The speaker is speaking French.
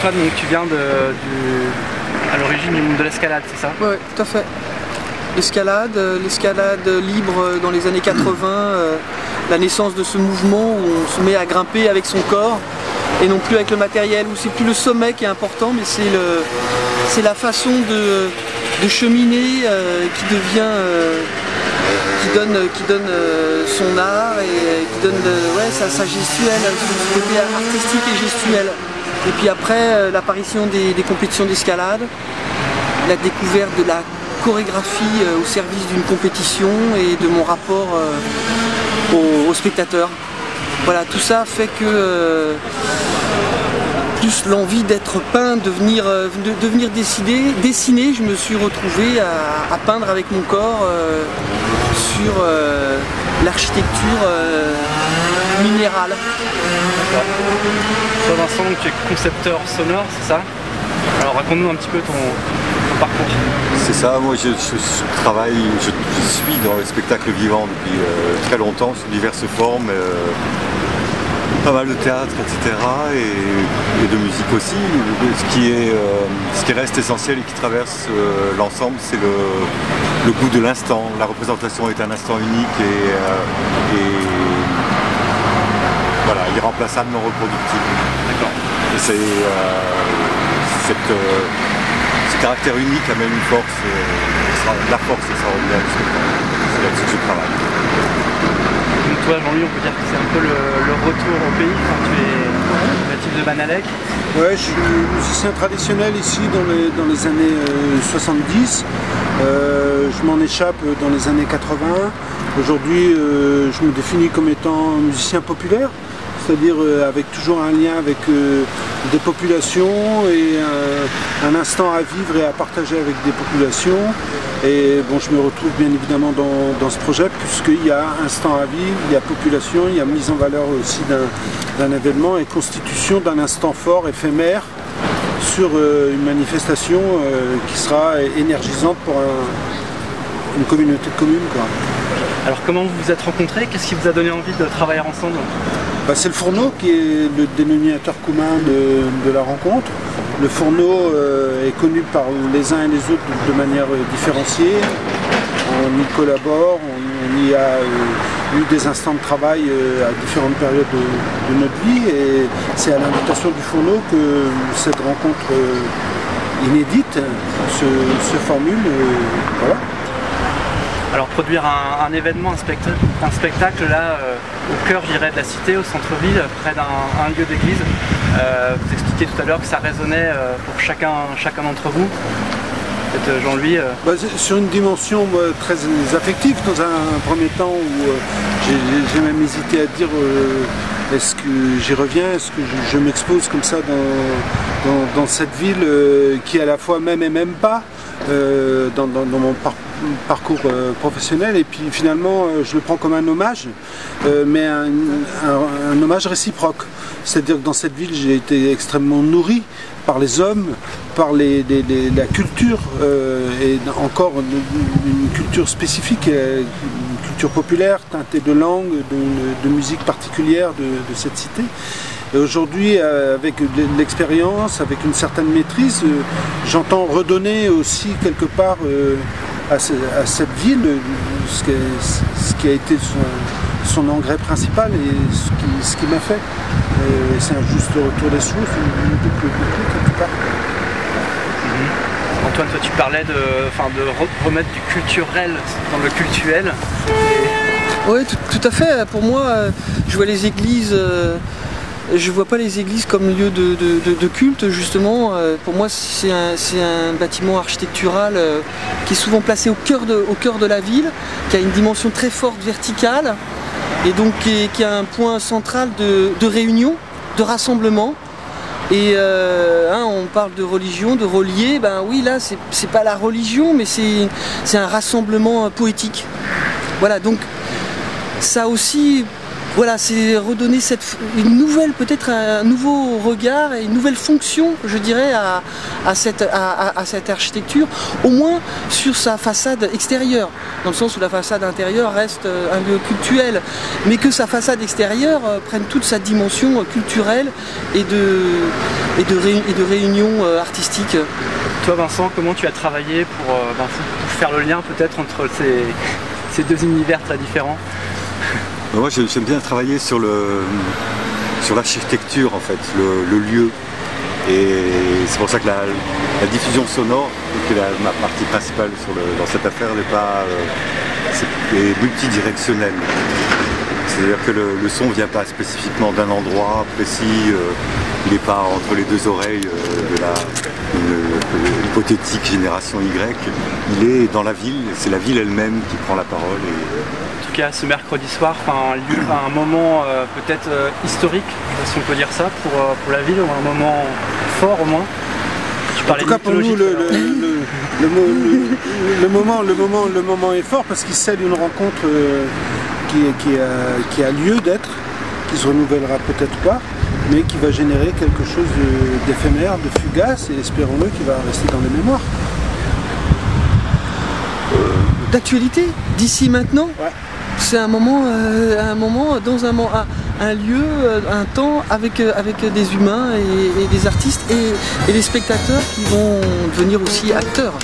toi, donc, tu viens à l'origine du monde de l'escalade, c'est ça? Oui, tout à fait. L'escalade libre dans les années 80, la naissance de ce mouvement où on se met à grimper avec son corps et non plus avec le matériel, où c'est plus le sommet qui est important, mais c'est la façon de cheminer qui donne son art et qui donne sa gestuelle, son côté artistique et gestuel. Et puis après, l'apparition des compétitions d'escalade, la découverte de la chorégraphie au service d'une compétition et de mon rapport aux spectateurs. Voilà, tout ça fait que plus l'envie d'être peint, de venir dessiner, je me suis retrouvé à peindre avec mon corps sur l'architecture minérale. Toi Vincent, tu es concepteur sonore, c'est ça? Alors raconte-nous un petit peu ton parcours. C'est ça, moi je suis dans le spectacle vivant depuis très longtemps, sous diverses formes, pas mal de théâtre, etc. et de musique aussi. Ce qui reste essentiel et qui traverse l'ensemble, c'est le goût de l'instant. La représentation est un instant unique et voilà, irremplaçable, non reproductible. D'accord. Et ce caractère unique amène une force, la force extraordinaire du spectacle. C'est là-dessus que je travaille. Donc toi Jean-Louis, on peut dire que c'est un peu le retour au pays, enfin, tu es natif de Banalec. Ouais, je suis musicien traditionnel ici dans les années 70. Je m'en échappe dans les années 80. Aujourd'hui, je me définis comme étant musicien populaire, c'est-à-dire avec toujours un lien avec des populations et un instant à vivre et à partager avec des populations. Et bon, je me retrouve bien évidemment dans ce projet puisqu'il y a instant à vivre, il y a population, il y a mise en valeur aussi d'un événement et constitution d'un instant fort, éphémère, sur une manifestation qui sera énergisante pour une communauté de communes, quoi. Alors comment vous vous êtes rencontrés? Qu'est-ce qui vous a donné envie de travailler ensemble? C'est le Fourneau qui est le dénominateur commun de la rencontre. Le Fourneau est connu par les uns et les autres de manière différenciée. On y collabore, on y a eu des instants de travail à différentes périodes de notre vie et c'est à l'invitation du Fourneau que cette rencontre inédite se formule. Voilà. Alors produire un événement, un spectacle là au cœur, je dirais, de la cité, au centre-ville, près d'un lieu d'église. Vous expliquiez tout à l'heure que ça résonnait pour chacun d'entre vous. Peut-être Jean-Louis. Sur une dimension très affective dans un premier temps où j'ai même hésité à dire est-ce que j'y reviens, est-ce que je m'expose comme ça dans cette ville qui à la fois m'aime et m'aime pas dans mon parcours professionnel, et puis finalement je le prends comme un hommage, mais un hommage réciproque. C'est-à-dire que dans cette ville j'ai été extrêmement nourri par les hommes, par la culture, et encore une culture spécifique, une culture populaire, teintée de langue, de musique particulière de cette cité. Et aujourd'hui, avec l'expérience, avec une certaine maîtrise, j'entends redonner aussi quelque part à cette ville ce qui a été son engrais principal et ce qui m'a fait. C'est un juste retour des sources, une boucle quelque part. Antoine, toi tu parlais de remettre du culturel dans le cultuel. Oui, tout à fait. Pour moi, je vois les églises. Je vois pas les églises comme lieu de culte, justement. Pour moi, c'est un bâtiment architectural qui est souvent placé au cœur de la ville, qui a une dimension très forte verticale, et donc qui a un point central de réunion, de rassemblement. Et on parle de religion, de relier, ben oui, là, c'est pas la religion, mais c'est un rassemblement poétique. Voilà, donc ça aussi, Voilà, c'est redonner une nouvelle, peut-être un nouveau regard et une nouvelle fonction, je dirais, à cette architecture, au moins sur sa façade extérieure, dans le sens où la façade intérieure reste un lieu cultuel, mais que sa façade extérieure prenne toute sa dimension culturelle et de réunion artistique. Toi Vincent, comment tu as travaillé pour faire le lien peut-être entre ces deux univers très différents? Moi j'aime bien travailler sur l'architecture en fait, le lieu. Et c'est pour ça que la diffusion sonore, qui est ma partie principale dans cette affaire, est multidirectionnelle. C'est-à-dire que le son ne vient pas spécifiquement d'un endroit précis, il n'est pas entre les deux oreilles de une hypothétique génération Y, il est dans la ville, c'est la ville elle-même qui prend la parole. En tout cas, ce mercredi soir, un moment peut-être historique, si on peut dire ça, pour la ville, ou un moment fort au moins. En tout cas pour nous, le moment est fort parce qu'il scelle une rencontre qui a lieu d'être, qui se renouvellera peut-être pas, mais qui va générer quelque chose d'éphémère, de fugace, et espérons-le qui va rester dans les mémoires. D'actualité, d'ici maintenant. Ouais. C'est un moment dans un lieu, un temps avec des humains et des artistes et des spectateurs qui vont devenir aussi acteurs.